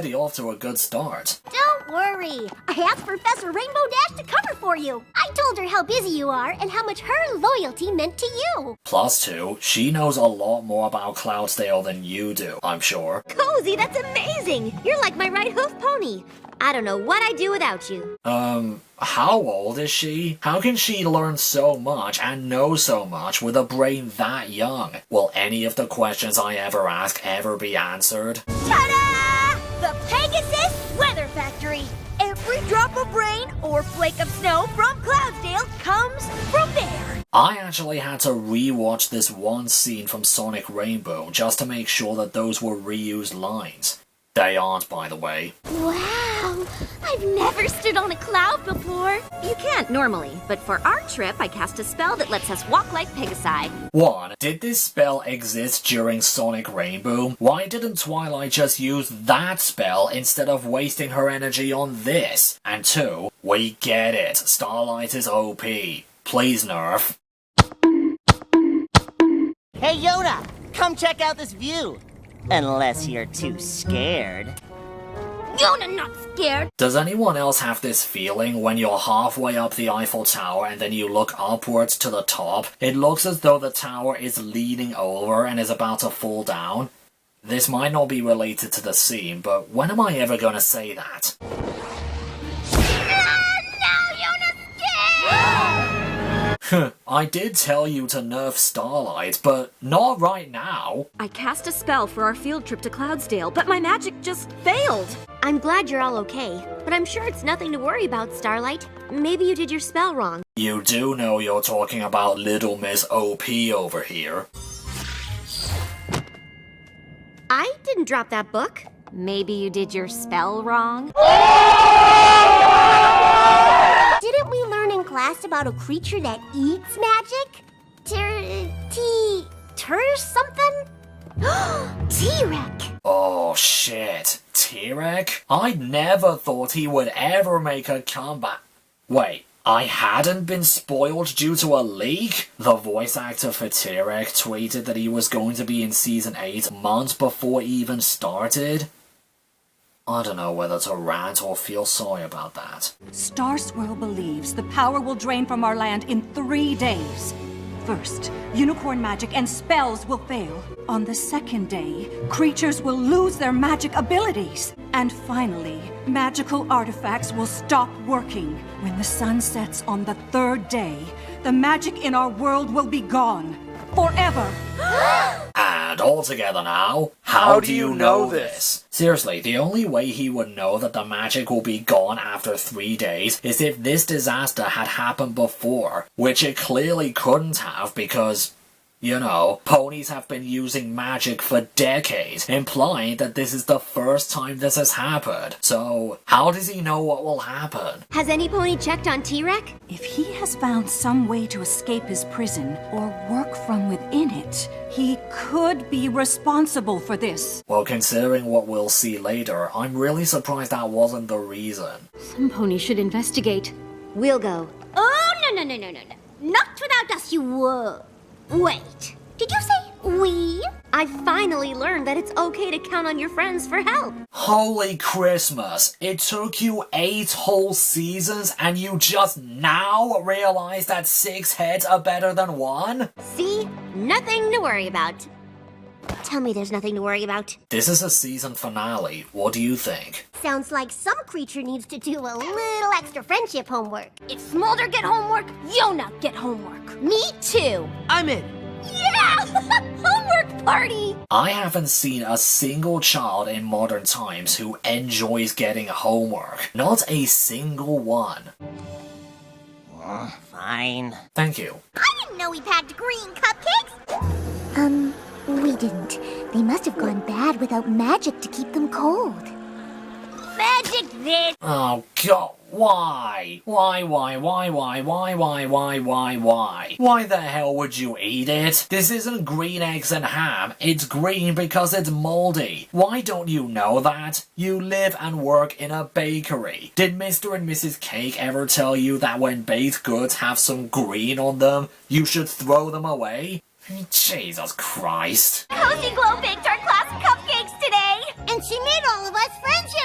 already off to a good start. Don't worry. I asked Professor Rainbow Dash to cover for you. I told her how busy you are and how much her loyalty meant to you. +2, she knows a lot more about Cloudsdale than you do, I'm sure. Cozy, that's amazing! You're like my right hoof pony. I don't know what I'd do without you. How old is she? How can she learn so much and know so much with a brain that young? Will any of the questions I ever ask ever be answered? Ta-da! The Pegasus Weather Factory. Every drop of rain or flake of snow from Cloudsdale comes from there. I actually had to re-watch this one scene from Sonic Rainbow just to make sure that those were reused lines. They aren't, by the way. Wow! I've never stood on a cloud before. You can't normally, but for our trip, I cast a spell that lets us walk like Pegasi. 1. Did this spell exist during Sonic Rainbow? Why didn't Twilight just use that spell instead of wasting her energy on this? And 2. We get it. Starlight is OP. Please nerf. Hey Yona, come check out this view. Unless you're too scared. Yona not scared. Does anyone else have this feeling when you're halfway up the Eiffel Tower and then you look upwards to the top? It looks as though the tower is leaning over and is about to fall down. This might not be related to the scene, but when am I ever gonna say that? I did tell you to nerf Starlight, but not right now. I cast a spell for our field trip to Cloudsdale, but my magic just failed. I'm glad you're all okay, but I'm sure it's nothing to worry about, Starlight. Maybe you did your spell wrong. You do know you're talking about Little Miss OP over here. I didn't drop that book. Maybe you did your spell wrong? Didn't we learn in class about a creature that eats magic? Something? T-Rex! Oh shit, T-Rex? I never thought he would ever make a comeback. Wait, I hadn't been spoiled due to a leak? The voice actor for T-Rex tweeted that he was going to be in Season 8 months before it even started? I don't know whether to rant or feel sorry about that. Star Swirl believes the power will drain from our land in 3 days. First, unicorn magic and spells will fail. On the second day, creatures will lose their magic abilities. And finally, magical artifacts will stop working. When the sun sets on the 3rd day, the magic in our world will be gone. Forever! And all together now, how do you know this? Seriously, the only way he would know that the magic will be gone after 3 days is if this disaster had happened before, which it clearly couldn't have because, you know, ponies have been using magic for decades, implying that this is the first time this has happened. So, how does he know what will happen? Has any pony checked on T-Rex? If he has found some way to escape his prison or work from within it, he could be responsible for this. Well, considering what we'll see later, I'm really surprised that wasn't the reason. Some pony should investigate. We'll go. Oh, no. Not without us, you Wait, did you say we? I finally learned that it's okay to count on your friends for help. Holy Christmas! It took you 8 whole seasons and you just now realize that 6 heads are better than 1? See? Nothing to worry about. Tell me there's nothing to worry about. This is a season finale. What do you think? Sounds like some creature needs to do a little extra friendship homework. If Smolder get homework, Yona get homework. Me too. I'm in. Yeah! Homework party! I haven't seen a single child in modern times who enjoys getting homework. Not a single one. Fine. Thank you. I didn't know we packed green cupcakes. We didn't. They must have gone bad without magic to keep them cold. Magic this! Oh god, why? Why? Why the hell would you eat it? This isn't green eggs and ham. It's green because it's moldy. Why don't you know that? You live and work in a bakery. Did Mr. and Mrs. Cake ever tell you that when baked goods have some green on them, you should throw them away? Jesus Christ. Cozy Glow baked our class cupcakes today! And she made all of us friendship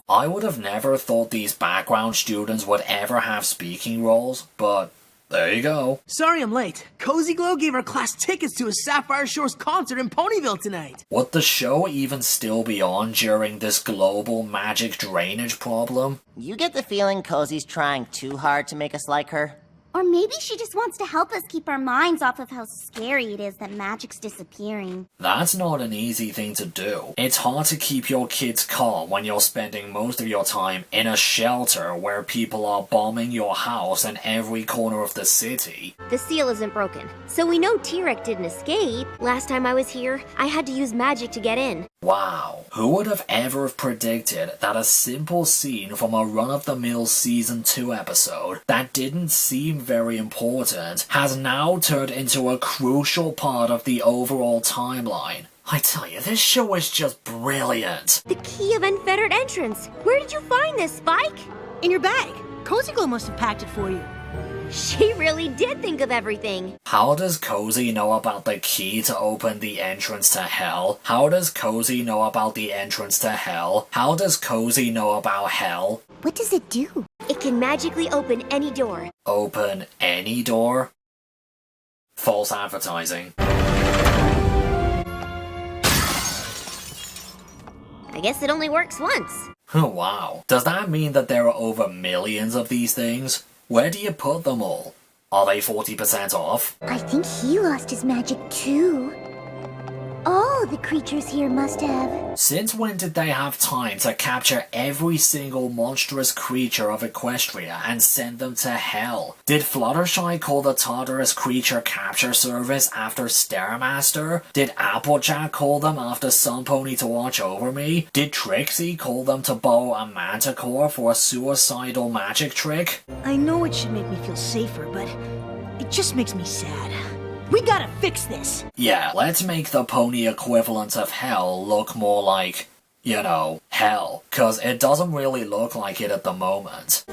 I would have never thought these background students would ever have speaking roles, but there you go. Sorry I'm late. Cozy Glow gave our class tickets to a Sapphire Shores concert in Ponyville tonight. Would the show even still be on during this global magic drainage problem? You get the feeling Cozy's trying too hard to make us like her? Or maybe she just wants to help us keep our minds off of how scary it is that magic's disappearing. That's not an easy thing to do. It's hard to keep your kids calm when you're spending most of your time in a shelter where people are bombing your house in every corner of the city. The seal isn't broken, so we know T-Rex didn't escape. Last time I was here, I had to use magic to get in. Wow, who would have ever predicted that a simple scene from a run-of-the-mill Season 2 episode that didn't seem very important has now turned into a crucial part of the overall timeline? I tell you, this show is just brilliant. The key of unfettered entrance. Where did you find this, Spike? In your bag. Cozy Glow must have packed it for you. She really did think of everything. How does Cozy know about the key to open the entrance to hell? How does Cozy know about the entrance to hell? How does Cozy know about hell? What does it do? It can magically open any door. Open any door? False advertising. I guess it only works once. Wow. Does that mean that there are over millions of these things? Where do you put them all? Are they 40% off? I think he lost his magic too. All the creatures here must have. Since when did they have time to capture every single monstrous creature of Equestria and send them to hell? Did Fluttershy call the Tartarus Creature Capture Service after Stairmaster? Did Applejack call them after Sunpony to watch over me? Did Trixie call them to borrow a Manticore for a suicidal magic trick? I know it should make me feel safer, but it just makes me sad. We gotta fix this! Yeah, let's make the pony equivalent of hell look more like, you know, hell. 'Cause it doesn't really look like it at the moment.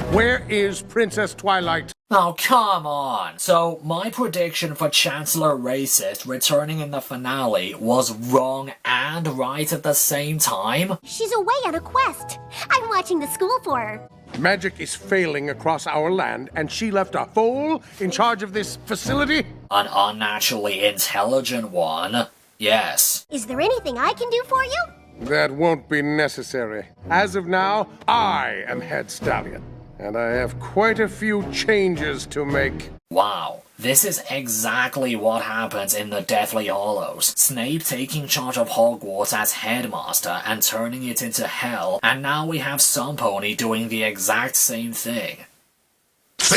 Where is Princess Twilight? Oh, come on! So, my prediction for Chancellor Racist returning in the finale was wrong and right at the same time? She's away on a quest. I'm watching the school for her. Magic is failing across our land, and she left a fool in charge of this facility? An unnaturally intelligent one? Yes. Is there anything I can do for you? That won't be necessary. As of now, I am head stallion, and I have quite a few changes to make. Wow. This is exactly what happens in the Deathly Hallows. Snape taking charge of Hogwarts as headmaster and turning it into hell, and now we have Sunpony doing the exact same thing. Is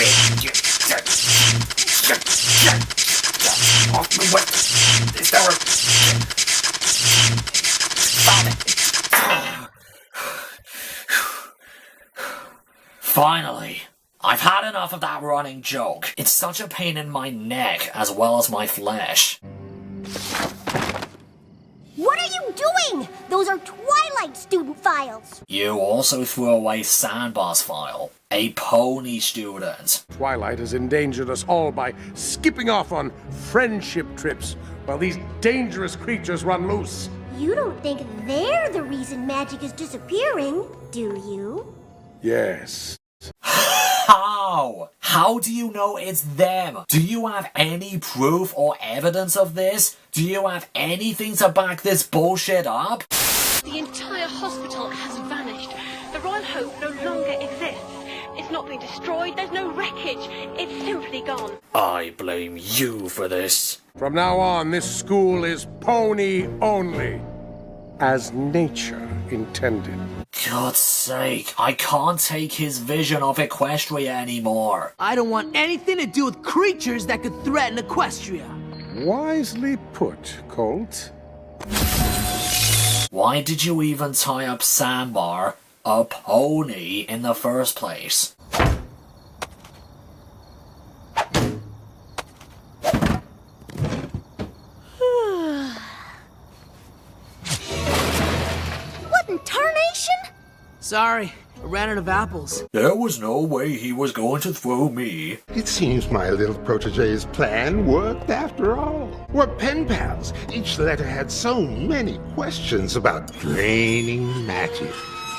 there a... Stop it! Finally! I've had enough of that running joke. It's such a pain in my neck as well as my flesh. What are you doing? Those are Twilight student files. You also threw away Sandbar's file. A pony student. Twilight has endangered us all by skipping off on friendship trips while these dangerous creatures run loose. You don't think they're the reason magic is disappearing, do you? Yes. How? How do you know it's them? Do you have any proof or evidence of this? Do you have anything to back this bullshit up? The entire hospital has vanished. The Royal Hope no longer exists. It's not been destroyed, there's no wreckage. It's simply gone. I blame you for this. From now on, this school is pony only, as nature intended. God's sake, I can't take his vision of Equestria anymore. I don't want anything to do with creatures that could threaten Equestria. Wisely put, Colt. Why did you even tie up Sandbar, a pony, in the first place? What in tarnation? Sorry, I ran out of apples. There was no way he was going to throw me. It seems my little protege's plan worked after all. We're pen pals. Each letter had so many questions about draining magic.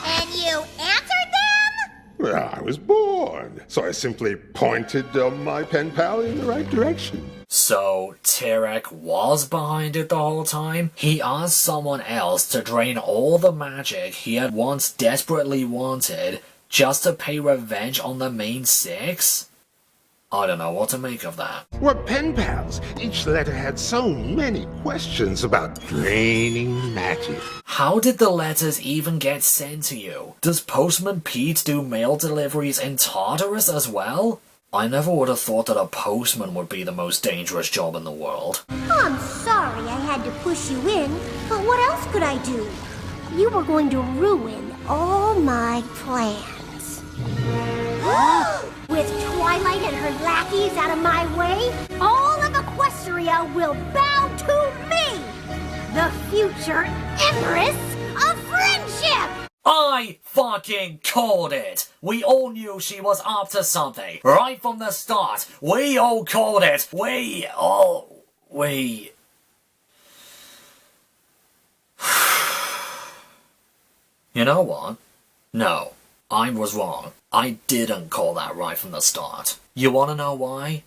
And you answered them? Well, I was bored, so I simply pointed my pen pal in the right direction. So, Tirek was behind it the whole time? He asked someone else to drain all the magic he had once desperately wanted just to pay revenge on the main six? I don't know what to make of that. We're pen pals. Each letter had so many questions about draining magic. How did the letters even get sent to you? Does Postman Pete do mail deliveries in Tartarus as well? I never would have thought that a postman would be the most dangerous job in the world. I'm sorry I had to push you in, but what else could I do? You were going to ruin all my plans. With Twilight and her lackeys out of my way, all of Equestria will bow to me, the future Empress of Friendship! I fucking called it! We all knew she was up to something, right from the start. We all called it. You know what? No, I was wrong. I didn't call that right from the start. You wanna know why?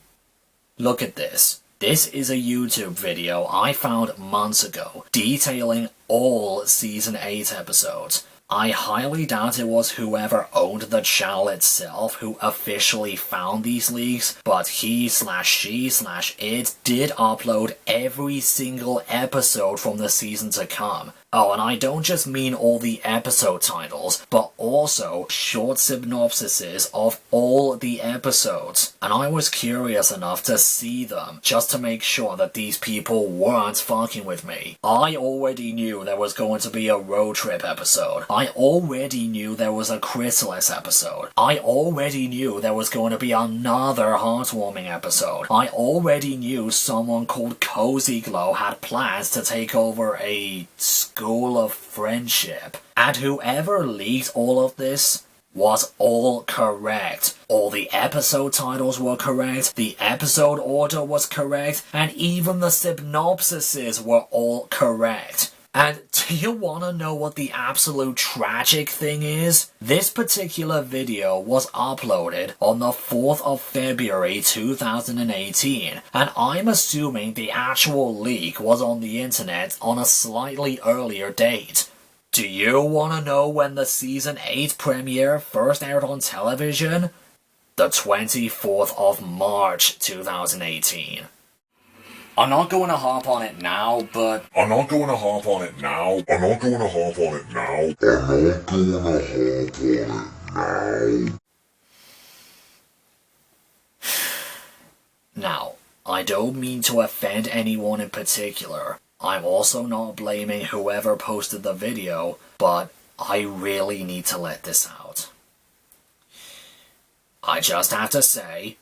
Look at this. This is a YouTube video I found months ago, detailing all Season 8 episodes. I highly doubt it was whoever owned the channel itself who officially found these leaks, but he/she/it did upload every single episode from the season to come. Oh, and I don't just mean all the episode titles, but also short synopsises of all the episodes. And I was curious enough to see them, just to make sure that these people weren't fucking with me. I already knew there was going to be a road trip episode. I already knew there was a Chrysalis episode. I already knew there was going to be another heartwarming episode. I already knew someone called Cozy Glow had plans to take over a School of Friendship. And whoever leaked all of this was all correct. All the episode titles were correct, the episode order was correct, and even the synopsises were all correct. And do you wanna know what the absolute tragic thing is? This particular video was uploaded on the 4th of February 2018, and I'm assuming the actual leak was on the internet on a slightly earlier date. Do you wanna know when the Season 8 premiere first aired on television? The 24th of March 2018. I'm not going to hop on it now, but... Now, I don't mean to offend anyone in particular. I'm also not blaming whoever posted the video, but I really need to let this out. I just have to say...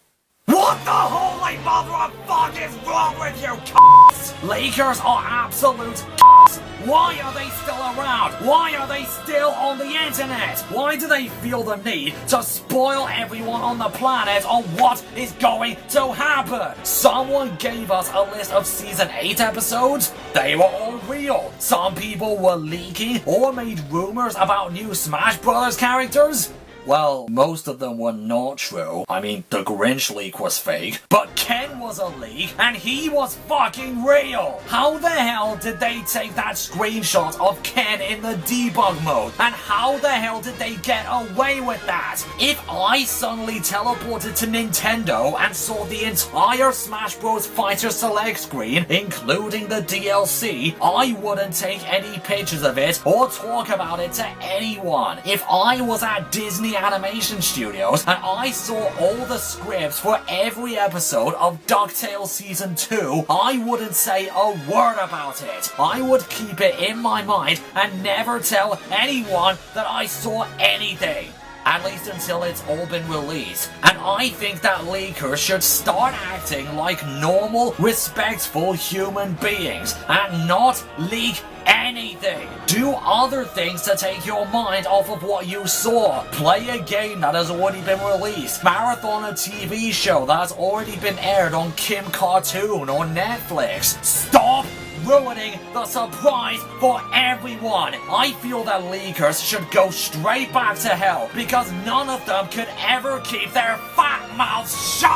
What the holy mother of fuck is wrong with you, c***s? Lakers are absolute c***s. Why are they still around? Why are they still on the internet? Why do they feel the need to spoil everyone on the planet on what is going to happen? Someone gave us a list of Season 8 episodes. They were all real. Some people were leaking or made rumors about new Smash Brothers characters. Well, most of them were not true. I mean, the Grinch leak was fake, but Ken was a leak, and he was fucking real! How the hell did they take that screenshot of Ken in the debug mode? And how the hell did they get away with that? If I suddenly teleported to Nintendo and saw the entire Smash Bros. Fighter Select screen, including the DLC, I wouldn't take any pictures of it or talk about it to anyone. If I was at Disney Animation Studios and I saw all the scripts for every episode of DuckTales Season 2, I wouldn't say a word about it. I would keep it in my mind and never tell anyone that I saw anything. at least until it's all been released. And I think that leakers should start acting like normal, respectful human beings and not leak anything. Do other things to take your mind off of what you saw. Play a game that has already been released. Marathon a TV show that has already been aired on Kim Cartoon or Netflix. Stop ruining the surprise for everyone. I feel that leakers should go straight back to hell because none of them could ever keep their fat mouths shut.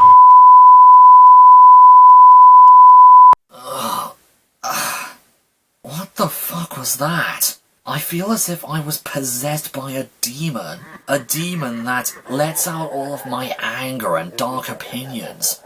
What the fuck was that? I feel as if I was possessed by a demon. A demon that lets out all of my anger and dark opinions.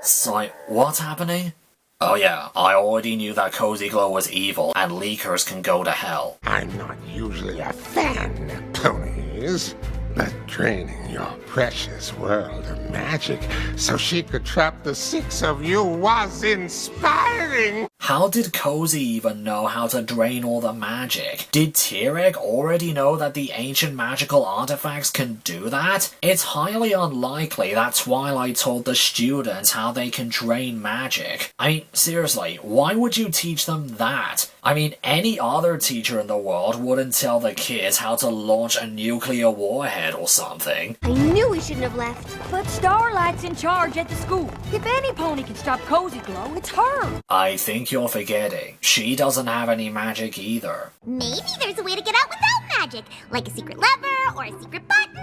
So, what's happening? Oh yeah, I already knew that Cozy Glow was evil and leakers can go to hell. I'm not usually a fan of ponies, but draining your precious world of magic so she could trap the six of you was inspiring. How did Cozy even know how to drain all the magic? Did Tirek already know that the ancient magical artifacts can do that? It's highly unlikely that Twilight told the students how they can drain magic. I mean, seriously, why would you teach them that? I mean, any other teacher in the world wouldn't tell the kids how to launch a nuclear warhead or something. I knew we shouldn't have left. But Starlight's in charge at the school. If any pony can stop Cozy Glow, it's her. I think you're forgetting. She doesn't have any magic either. Maybe there's a way to get out without magic, like a secret lever, or a secret button,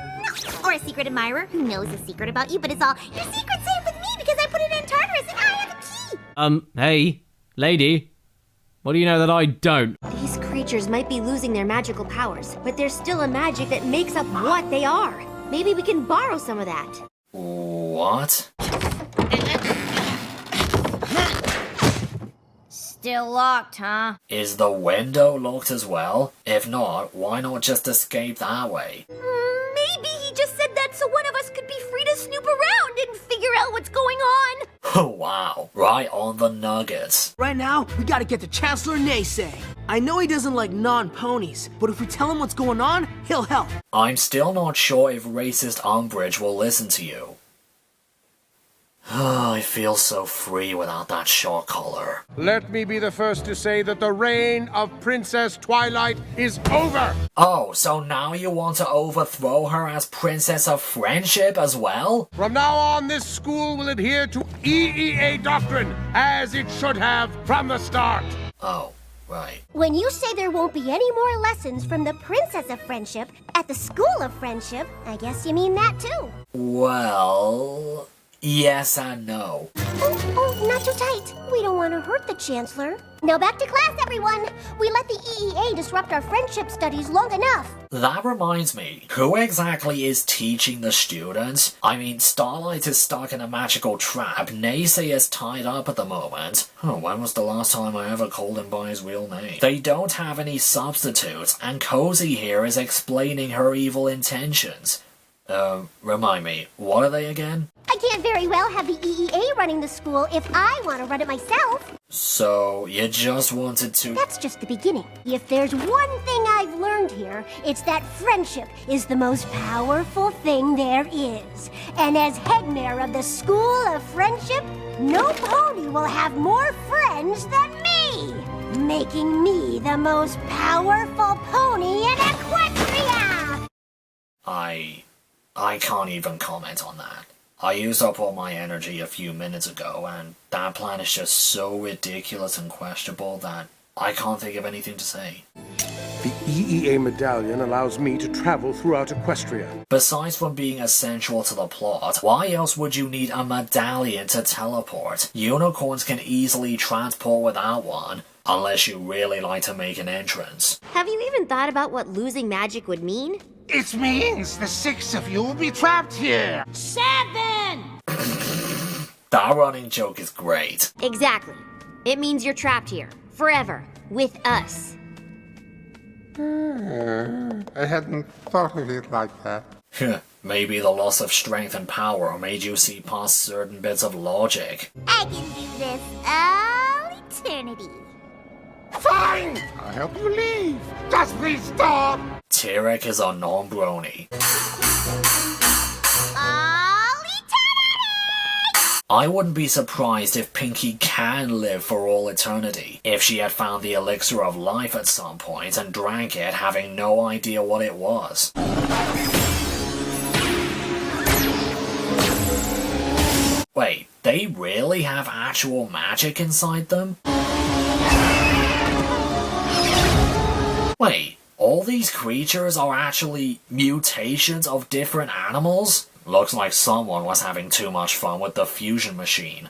or a secret admirer who knows a secret about you, but it's all, your secret's safe with me because I put it in Tartarus and I have a key! Hey, lady. What do you know that I don't? These creatures might be losing their magical powers, but there's still a magic that makes up what they are. Maybe we can borrow some of that. What? Still locked, huh? Is the window locked as well? If not, why not just escape that way? Maybe he just said that so one of us could be free to snoop around and figure out what's going on. Oh wow, right on the nuggets. Right now, we gotta get the Chancellor Naysay. I know he doesn't like non-ponies, but if we tell him what's going on, he'll help. I'm still not sure if racist Umbridge will listen to you. I feel so free without that short collar. Let me be the first to say that the reign of Princess Twilight is over! Oh, so now you want to overthrow her as Princess of Friendship as well? From now on, this school will adhere to EEA doctrine, as it should have from the start. Oh, right. When you say there won't be any more lessons from the Princess of Friendship at the School of Friendship, I guess you mean that too. Well, yes and no. Oh, not too tight. We don't want to hurt the Chancellor. Now back to class, everyone. We let the EEA disrupt our friendship studies long enough. That reminds me, who exactly is teaching the students? I mean, Starlight is stuck in a magical trap, Naysay is tied up at the moment. When was the last time I ever called him by his real name? They don't have any substitutes, and Cozy here is explaining her evil intentions. Remind me, what are they again? I can't very well have the EEA running the school if I want to run it myself. So, you just wanted to— That's just the beginning. If there's one thing I've learned here, it's that friendship is the most powerful thing there is. And as head mayor of the School of Friendship, no pony will have more friends than me, making me the most powerful pony in Equestria! I can't even comment on that. I used up all my energy a few minutes ago, and that plan is just so ridiculous and questionable that I can't think of anything to say. The EEA medallion allows me to travel throughout Equestria. Besides from being essential to the plot, why else would you need a medallion to teleport? Unicorns can easily transport without one, unless you really like to make an entrance. Have you even thought about what losing magic would mean? It means the six of you will be trapped here. 7! That running joke is great. Exactly. It means you're trapped here, forever, with us. I hadn't thought of it like that. Maybe the loss of strength and power made you see past certain bits of logic. I can do this all eternity. Fine! I'll help you leave. Just please stop! Tyrek is a non-brony. I wouldn't be surprised if Pinkie can live for all eternity, if she had found the elixir of life at some point and drank it having no idea what it was. Wait, they really have actual magic inside them? Wait, all these creatures are actually mutations of different animals? Looks like someone was having too much fun with the fusion machine.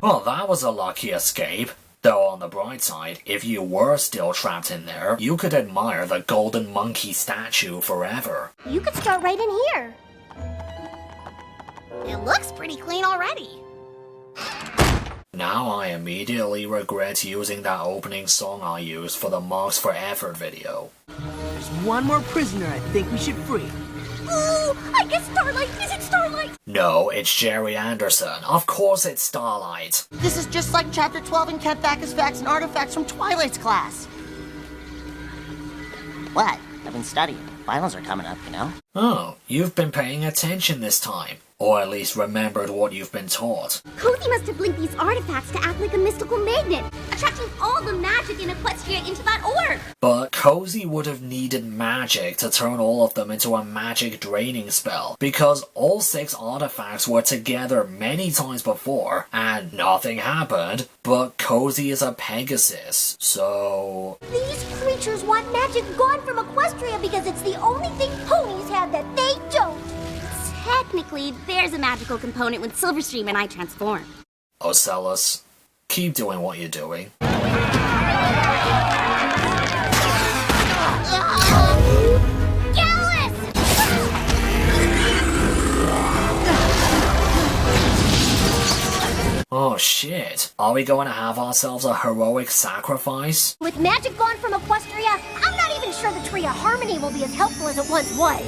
Well, that was a lucky escape. Though on the bright side, if you were still trapped in there, you could admire the golden monkey statue forever. You could start right in here. It looks pretty clean already. Now I immediately regret using that opening song I used for the Marks for Effort video. There's one more prisoner I think we should free. Ooh, I guess Starlight. Is it Starlight? No, it's Jerry Anderson. Of course it's Starlight. This is just like Chapter 12 in Kent Backus Facts and Artifacts from Twilight's class. What? I've been studying. Finals are coming up, you know? Oh, you've been paying attention this time. Or at least remembered what you've been taught. Cozy must have linked these artifacts to act like a mystical magnet, attracting all the magic in Equestria into that orb. But Cozy would have needed magic to turn all of them into a magic draining spell, because all 6 artifacts were together many times before, and nothing happened, but Cozy is a Pegasus, so... These creatures want magic gone from Equestria because it's the only thing ponies have that they don't. Technically, there's a magical component when Silverstream and I transform. Ocellus, keep doing what you're doing. Oh shit, are we going to have ourselves a heroic sacrifice? With magic gone from Equestria, I'm not even sure the Tree of Harmony will be as helpful as it once was.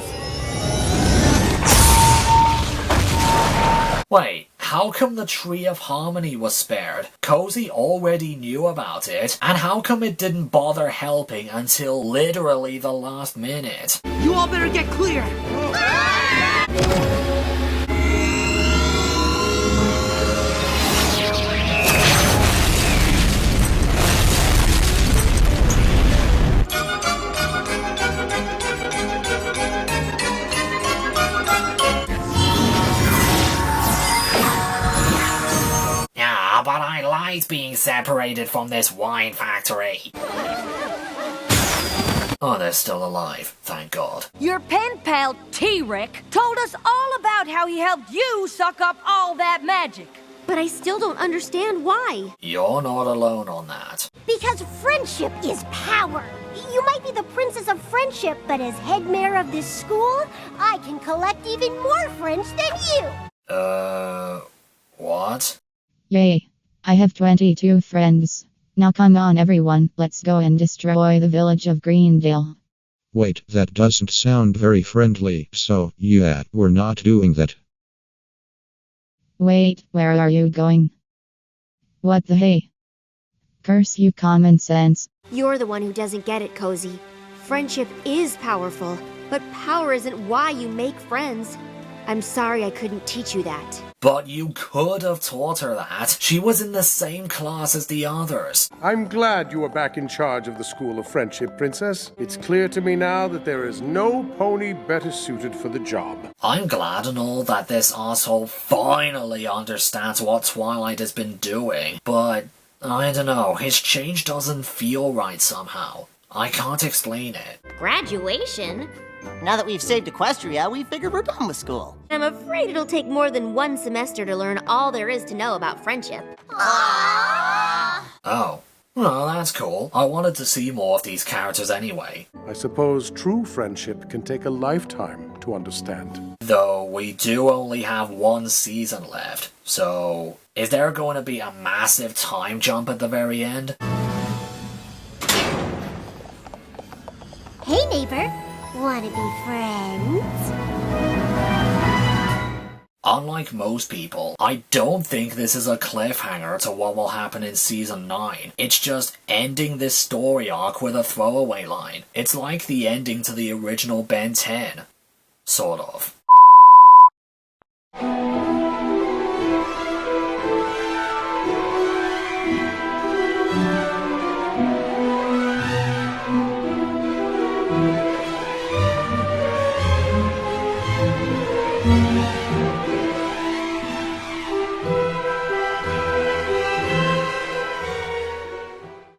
Wait, how come the Tree of Harmony was spared? Cozy already knew about it, and how come it didn't bother helping until literally the last minute? You all better get clear! But I liked being separated from this wine factory. Oh, they're still alive, thank God. Your pen pal, T-Rick, told us all about how he helped you suck up all that magic. But I still don't understand why. You're not alone on that. Because friendship is power. You might be the princess of friendship, but as head mayor of this school, I can collect even more friends than you. What? Yay. I have 22 friends. Now come on everyone, let's go and destroy the village of Greendale. Wait, that doesn't sound very friendly, so, yeah, we're not doing that. Wait, where are you going? What the hey? Curse you, common sense. You're the one who doesn't get it, Cozy. Friendship is powerful, but power isn't why you make friends. I'm sorry I couldn't teach you that. But you could have taught her that. She was in the same class as the others. I'm glad you are back in charge of the School of Friendship, Princess. It's clear to me now that there is no pony better suited for the job. I'm glad and all that this asshole finally understands what Twilight has been doing, but I don't know, his change doesn't feel right somehow. I can't explain it. Graduation? Now that we've saved Equestria, we figured we're done with school. I'm afraid it'll take more than 1 semester to learn all there is to know about friendship. Oh, well, that's cool. I wanted to see more of these characters anyway. I suppose true friendship can take a lifetime to understand. Though we do only have 1 season left, so is there going to be a massive time jump at the very end? Hey, neighbor. Wanna be friends? Unlike most people, I don't think this is a cliffhanger to what will happen in Season 9. It's just ending this story arc with a throwaway line. It's like the ending to the original Ben 10. Sort of.